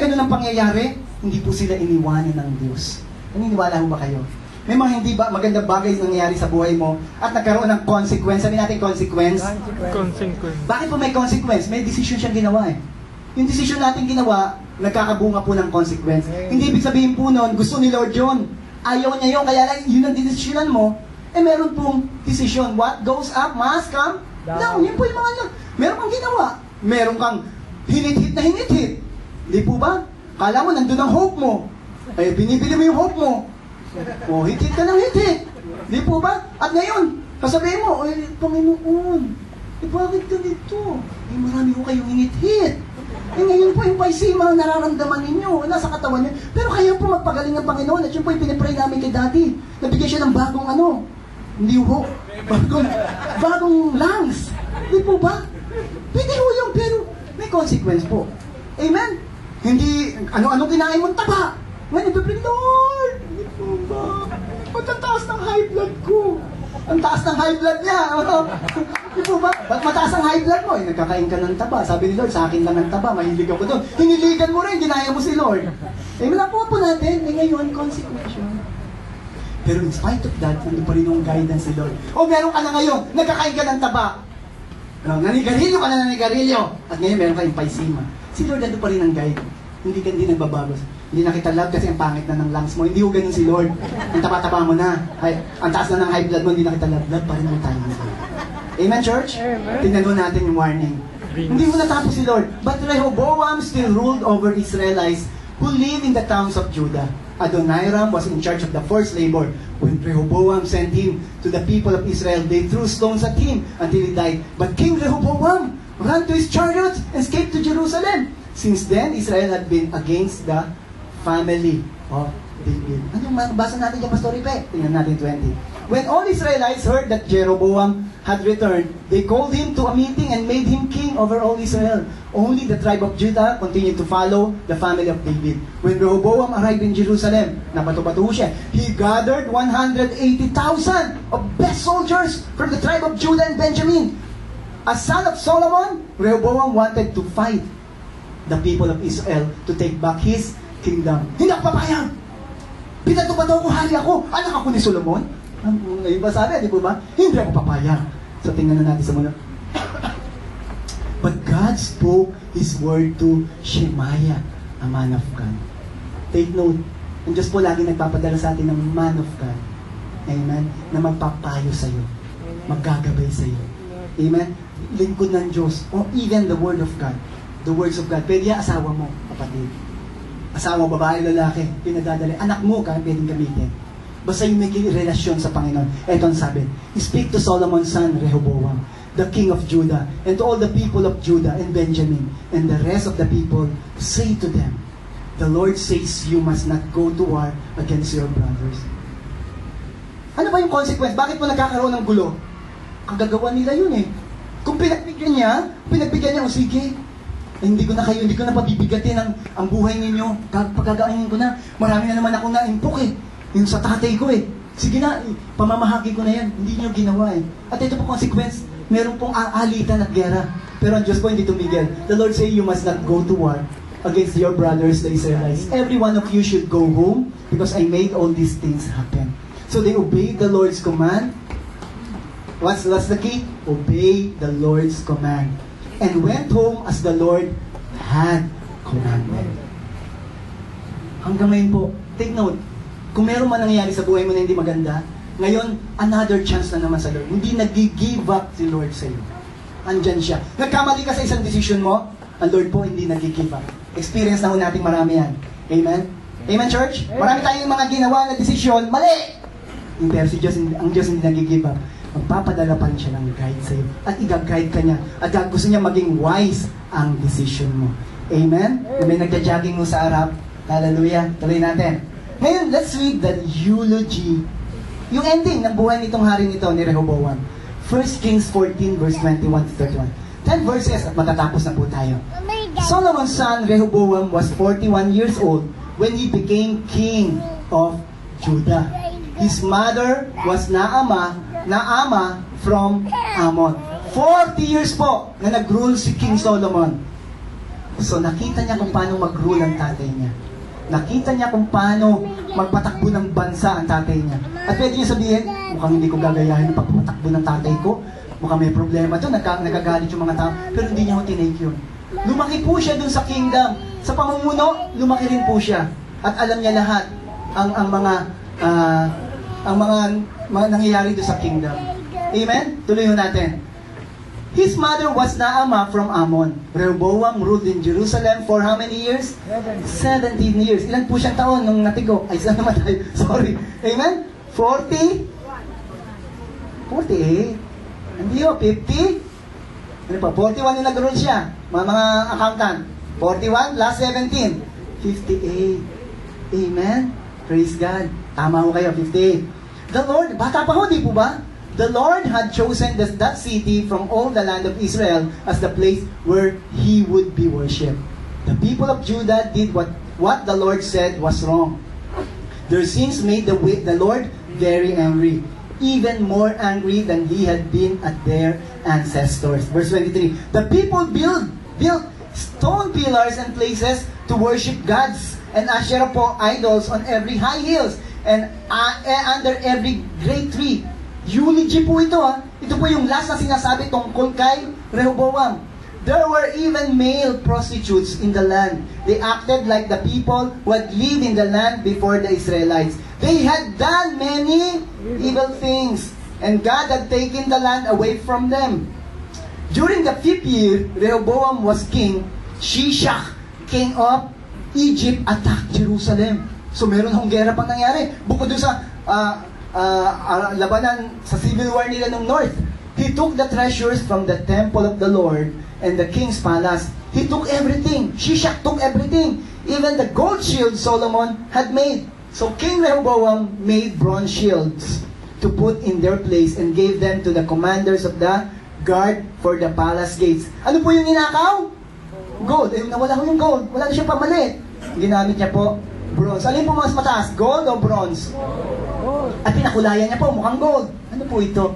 ganun ang pangyayari, hindi po sila iniwanan ng Diyos. Naniniwala mo ba kayo? May mga hindi ba magandang bagay na nangyayari sa buhay mo at nagkaroon ng consequence. Sabi natin consequence. Bakit po may consequence? May decision siyang ginawa eh. Yung decision natin ginawa, nagkakabunga po ng consequence. Hindi ibig sabihin po nun, gusto ni Lord yun. Ayaw niya yun, kaya lang yun ang desisyonan mo, meron pong decision. What goes up must come down. Yun po yung mga meron kang ginawa. Meron kang hinit-hit na hinit-hit. Hindi po ba? Kala mo, nandun ang hope mo. Ay, binibili mo yung hope mo. O, hit-hit ka ng hit-hit. Hindi po ba? At ngayon, sasabihin mo, ay, Panginoon, bakit ganito? Eh, marami ko kayong hinit-hit. Eh, ngayon po yung paisima nararamdaman ninyo, nasa katawan niyo. Pero kaya po magpagaling ng Panginoon at yun po yung pinipray namin kay Daddy. Nabigyan siya ng bagong hindi ho, bagong lungs. Hindi po ba? Pwede ho yun, pero may consequence po. Amen? Hindi, ano-ano kinain mong taba. Ngayon, ipipray, Lord, hindi po ba? Matataas ng high blood ko. Ang taas ng high blood niya. Hindi po ba? Ba't mataas ang high blood mo? Eh, nagkakain ka ng taba. Sabi ni Lord, sa akin lang ang taba. Mahilig ako doon. Hiniligan mo rin, ginaya mo si Lord. Eh, malakuha po natin. Eh, ngayon, consequence yun. Pero in spite of that, nandun pa rin yung guidance ni Lord. O, meron ka na ngayon, nagkakain ka ng taba. Nanigarilyo ka na nanigarilyo. At ngayon, meron kayong paisima. Si Lord, nandun pa rin ang guide. Hindi nagbabago. Hindi na kita love kasi ang pangit na ng lungs mo. Hindi ko ganun si Lord. Ang taba-taba mo na. Ay, ang taas na ng high blood mo, hindi na kita love. Love pa rin mo tayo. Amen, church? Tingnan mo natin yung warning. Hindi mo natapos si Lord. But Rehoboam still ruled over Israelites who lived in the towns of Judah. Adoniram was in charge of the forced labor. When Rehoboam sent him to the people of Israel, they threw stones at him until he died. But King Rehoboam ran to his chariots and escaped to Jerusalem. Since then, Israel had been against the family of David. Anong basa natin dyan, Pastor Ipe? Tingnan natin 20. When all Israelites heard that Jeroboam had returned, they called him to a meeting and made him king over all Israel. Only the tribe of Judah continued to follow the family of David. When Rehoboam arrived in Jerusalem, nabato-bato siya, he gathered 180,000 of best soldiers from the tribe of Judah and Benjamin. As son of Solomon, Rehoboam wanted to fight the people of Israel to take back his kingdom. Hindi ako papayag! Pinato-bato ko, hari ako! Anak ako ni Solomon? Ngayon ba sabi, di ba? Hindi ako papayag. So tingnan na natin sa muna. But God spoke His word to Shemaiah, a man of God. Take note, ang Diyos po lagi nagpapadala sa atin ng man of God. Amen? Na magpapayo sa iyo. Maggagabay sa iyo. Amen? Lingkod ng Diyos. Or even the word of God. The words of God. Pwede asawa mo, kapatid. Asawa, babae, lalaki, pinadadali. Anak mo, kaya pwedeng gamitin. Basta yung may relasyon sa Panginoon. Ito ang sabi, speak to Solomon's son, Rehoboam, the king of Judah, and to all the people of Judah and Benjamin, and the rest of the people, say to them, the Lord says you must not go to war against your brothers. Ano ba yung consequence? Bakit mo nagkakaroon ng gulo? Ang gagawa nila yun eh. Kung pinagbigyan niya, o sige, hindi ko na pabibigatin ang buhay ninyo. Pagkagainin ko na. Marami na naman akong naimpok eh. Yung sa tatay ko eh. Sige na, pamamahagi ko na yan. Hindi niyo ginawa eh. At ito po consequence, meron pong alitan at gera. Pero ang Diyos po hindi tumigil. The Lord say, you must not go to war against your brothers, the Israelites. Every one of you should go home because I made all these things happen. So they obeyed the Lord's command. What's the key? Obey the Lord's command. And went home as the Lord had commanded. Hanggang ngayon po, take note, kung meron man nangyayari sa buhay mo na hindi maganda, ngayon, another chance na naman sa Lord. Hindi nag-give up si Lord sa iyo. Andyan siya. Nagkamali ka sa isang decision mo, ang Lord po hindi nag-give up. Experience na ho natin marami yan. Amen? Amen, church? Marami tayong mga ginawa na desisyon, mali! Pero si Diyos, ang Diyos hindi nag-give up. Magpapadala pa rin siya ng guide sa iyo. At i-guide ka niya. At gusto niya maging wise ang decision mo. Amen? May nagja-jogging mo sa harap. Hallelujah. Tuloy natin. Ngayon, let's read the eulogy. Yung ending ng buhay nitong hari nito ni Rehoboam. 1 Kings 14 verse 21 to 31. 10 verses at matatapos na po tayo. Solomon's son Rehoboam was 41 years old when he became king of Judah. His mother was Naama from Ammon. 40 years po na nag-rule si King Solomon. So nakita niya kung paano mag-rule ang tatay niya. Nakita niya kung paano magpatakbo ng bansa ang tatay niya. At pwede niyo sabihin, mukhang hindi ko gagayahin ang pagpatakbo ng tatay ko. Mukhang may problema doon, nagagalit yung mga tao. Pero hindi niya ko tinake yun. Lumaki po siya doon sa kingdom. Sa pamumuno, lumaki rin po siya. At alam niya lahat ang mga nangyayari doon sa kingdom. Amen? Tuloy natin. His mother was Naamah from Ammon. Rehoboam ruled in Jerusalem for how many years? 17 years. Ilan po siyang taon nung natigo? Ay, saan naman tayo? Sorry. Amen? 40? 48? Hindi o, 50? Ano pa? 41 yung nag-rule siya. Mga accountant. 41 plus 17. 58. Amen? Praise God. Tama ho kayo, 58. The Lord, bata pa ho, di po ba? The Lord had chosen that city from all the land of Israel as the place where He would be worshipped. The people of Judah did what the Lord said was wrong. Their sins made the Lord very angry, even more angry than He had been at their ancestors. Verse 23, the people built stone pillars and places to worship gods and Asherah idols on every high hills and under every great tree. Eulogy po ito Ito po yung last na sinasabi tungkol kay Rehoboam. There were even male prostitutes in the land. They acted like the people who had lived in the land before the Israelites. They had done many evil things, and God had taken the land away from them. During the 5th year, Rehoboam was king. Shishak, king of Egypt, attacked Jerusalem. So meron hong gera pang nangyari. Bukod doon sa labanan sa civil war nila ng north. He took the treasures from the temple of the Lord and the king's palace. He took everything. Shishak took everything. Even the gold shield Solomon had made. So King Rehoboam made bronze shields to put in their place and gave them to the commanders of the guard for the palace gates. Ano po yung ninakaw? Gold. Nawala ko yung gold. Wala na siyang pamalit. Ginamit niya po bronze. Alin po mas mataas? Gold o bronze? At pinakulayan niya po, mukhang gold. Ano po ito?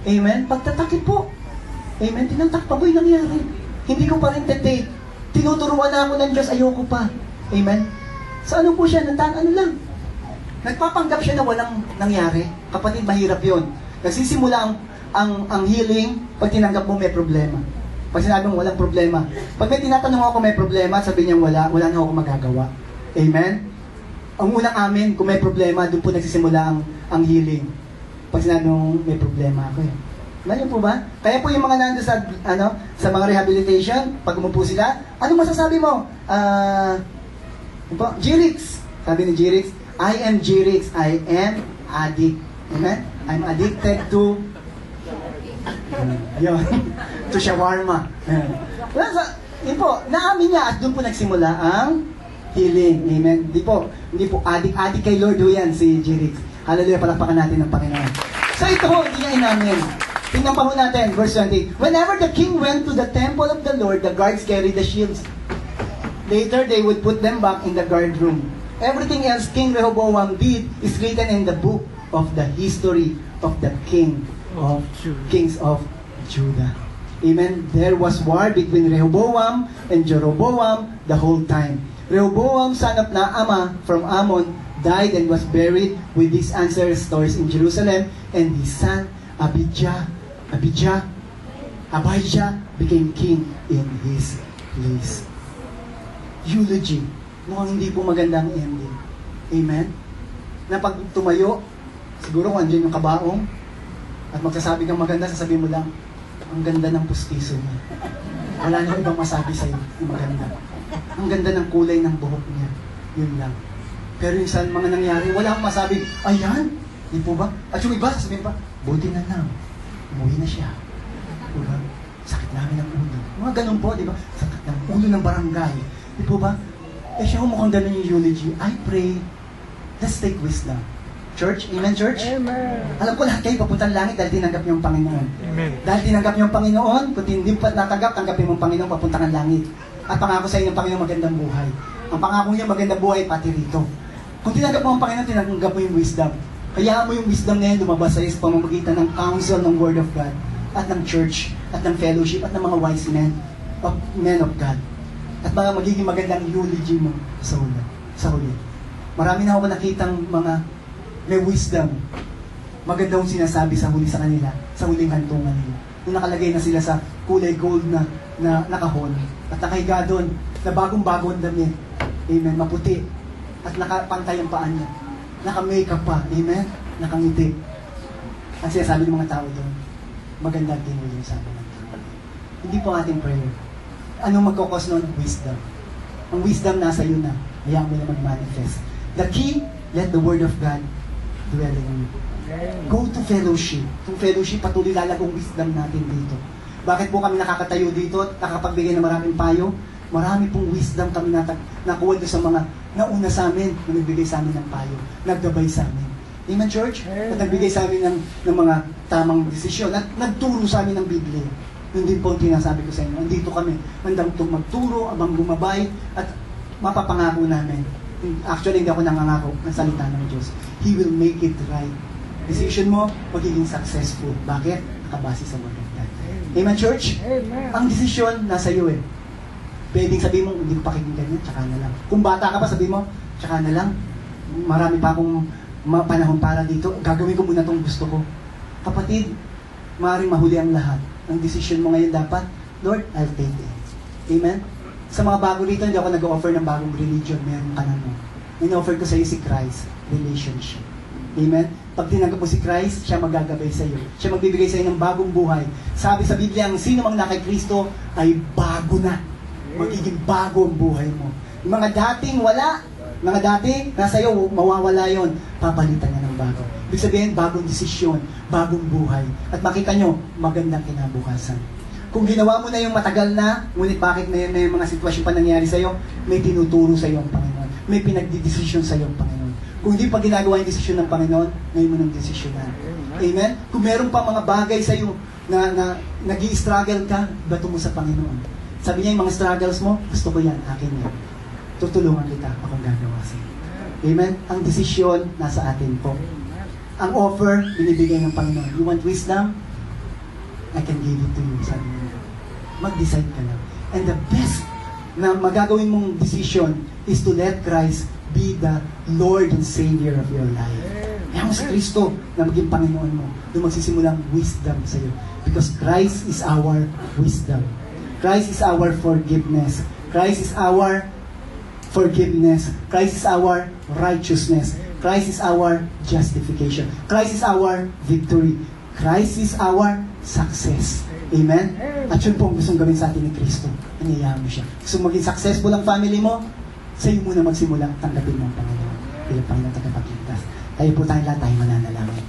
Amen? Pagtatakip po. Amen? Tinantak pa po yung nangyari. Hindi ko pa rin tetake. Tinuturuan na ako ng Diyos, ayoko pa. Amen? So ano po siya? Ano lang? Nagpapanggap siya na walang nangyari. Kapatid, mahirap yun. Nagsisimula ang healing pag tinanggap mo may problema. Pag sinabi mo walang problema. Pag may tinatanong ako may problema, sabi niya wala na ako magagawa. Amen? Ang unang amin, kung may problema, doon po nagsisimula ang healing. Pag sinabi mo, may problema ako Alam po ba? Kaya po yung mga nando sa mga rehabilitation, pag umupo sila, ano masasabi mo? Jirix. Sabi ni Jirix, I am Jirix. I am addict. Amen? I'm addicted to to shawarma. Yun po, naamin niya at doon po nagsimula ang healing. Amen? Hindi po adik kay Lord ho yan, si Jirix. Hallelujah, palakpakan natin ng Panginoon. So ito ho, hindi niya inamin. Tingnan pa ho natin, verse 20. Whenever the king went to the temple of the Lord, the guards carried the shields. Later, they would put them back in the guard room. Everything else King Rehoboam did is written in the book of the history of the kings of Judah. Amen? There was war between Rehoboam and Jeroboam the whole time. Rehoboam, son of Naamah from Ammon, died and was buried with his ancestors in Jerusalem, and his son Abijah became king in his place. Eulogy. Mukhang hindi po magandang ending. Amen? Na pag tumayo, siguro kung andyan yung kabaong, at magsasabi kang maganda, sasabihin mo lang, ang ganda ng pustiso niya. Wala na ibang masabi sa'yo yung maganda. Ang ganda ng kulay ng buhok niya. Yun lang. Pero yung sa mga nangyari, wala akong masabi, ayan, di po ba? At yung iba, sasabihin pa, buti na lang, umuwi na siya. Diba? Sakit namin ang ulo. Mga ganun po, di ba? Sakit ng ulo ng barangay. Di po ba? Siya mukhang ganun yung eulogy. I pray, let's take wisdom. Church, amen church? Amen. Alam ko lahat kayo papuntang langit dahil tinanggap niyo ang Panginoon. Amen. Dahil tinanggap niyo ang Panginoon, kung hindi pa natanggap, tanggapin mo ang Panginoon, papuntang ang langit. At pangako sa inyo ng Panginoon magandang buhay. Ang pangako niya magandang buhay pati rito. Kung tinanggap mo ang Panginoon, tinanggap mo yung wisdom. Kaya mo yung wisdom na yan lumabas sa pamamagitan ng counsel ng Word of God, at ng church, at ng fellowship, at ng mga wise men of God. At mga magiging magandang eulogy mo sa huli. Sa huli. Marami na ako nakitang mga may wisdom. Magandang sinasabi sa huli sa kanila, sa huling hantungan nila. Nung nakalagay na sila sa kulay gold na nakahon. At nakahiga doon, na bagong-bago ang damit. Amen. Maputi. At nakapantay ang paan niya. Naka-makeup pa. Amen. Nakangiti. Ang sinasabi ng mga tao doon, maganda din yung sabi ng tao. Hindi po ating prayer. Anong magkakos nun? Wisdom. Ang wisdom nasa iyo na. Hayaan mo na mag-manifest. The key, let the word of God dwell in you. Go to fellowship. Yung fellowship, patuloy lalagong wisdom natin dito. Bakit po kami nakakatayo dito at nakapagbigay ng maraming payo? Marami pong wisdom kami nakuha doon sa mga nauna sa amin, na nagbigay sa amin ng payo, naggabay sa amin. Amen, church? At nagbigay sa amin ng mga tamang desisyon at nagturo sa amin ng Biblia. Yun din po ang tinasabi ko sa inyo. Andito kami, handang magturo, abang gumabay, at mapapangako namin. Actually, hindi ako nangangako ng salita ng Diyos. He will make it right. Decision mo, magiging successful. Bakit? Nakabase sa word of God. Amen, church? Amen. Ang desisyon, nasa iyo eh. Pwedeng sabihin mo, hindi ko pakikinggan yan, tsaka na lang. Kung bata ka pa, sabihin mo, tsaka na lang. Marami pa akong panahon para dito. Gagawin ko muna itong gusto ko. Kapatid, maaaring mahuli ang lahat. Ang decision mo ngayon dapat, Lord, I'll take it. Amen? Sa mga bago rito, hindi ako nag-offer ng bagong religion. Meron ka na mo. In-offer ko sa iyo si Christ, relationship. Amen? Pag tinanggap mo si Christ, siya magagabay sa iyo. Siya magbibigay sa iyo ng bagong buhay. Sabi sa Biblia, ang sino mang nakay Kristo ay bago na. Magiging bago ang buhay mo. Yung mga dating wala, mga dati, nasa iyo, mawawala yon, papalitan na ng bago. Ibig sabihin, bagong desisyon, bagong buhay. At makita nyo, magandang kinabukasan. Kung ginawa mo na yung matagal na, ngunit bakit may mga sitwasyon pa nangyari sa iyo, may tinuturo sa iyo ang Panginoon. May pinagdidesisyon sa iyo ang Panginoon. Kung hindi pa ginagawa yung desisyon ng Panginoon, ngayon mo ng desisyonan. Amen? Kung meron pa mga bagay sa iyo na nag-i-struggle ka, bato mo sa Panginoon. Sabi niya, yung mga struggles mo, gusto ko yan, akin yan. Tutulungan kita, akong gagawa sa iyo. Amen? Ang desisyon, nasa atin po. Ang offer, binibigay ng Panginoon. You want wisdom? I can give it to you. Sabi niya. Mag-decide ka lang. And the best na magagawin mong decision is to let Christ be the Lord and Savior of your life. Kaya mo si Kristo na maging Panginoon mo. Doon magsisimulang wisdom sa iyo. Because Christ is our wisdom. Christ is our forgiveness. Christ is our forgiveness. Christ is our righteousness. Christ is our justification. Christ is our victory. Christ is our success. Amen? At yun po ang gustong gawin sa atin ni Kristo. Nangyayaan mo siya. Gusto maging successful ang family mo, sa iyo muna magsimula, tanggapin mo ang Panginoon. Bilang Panginoon tagapagligtas. Tayo po tayong lahat, tayo mananalangin.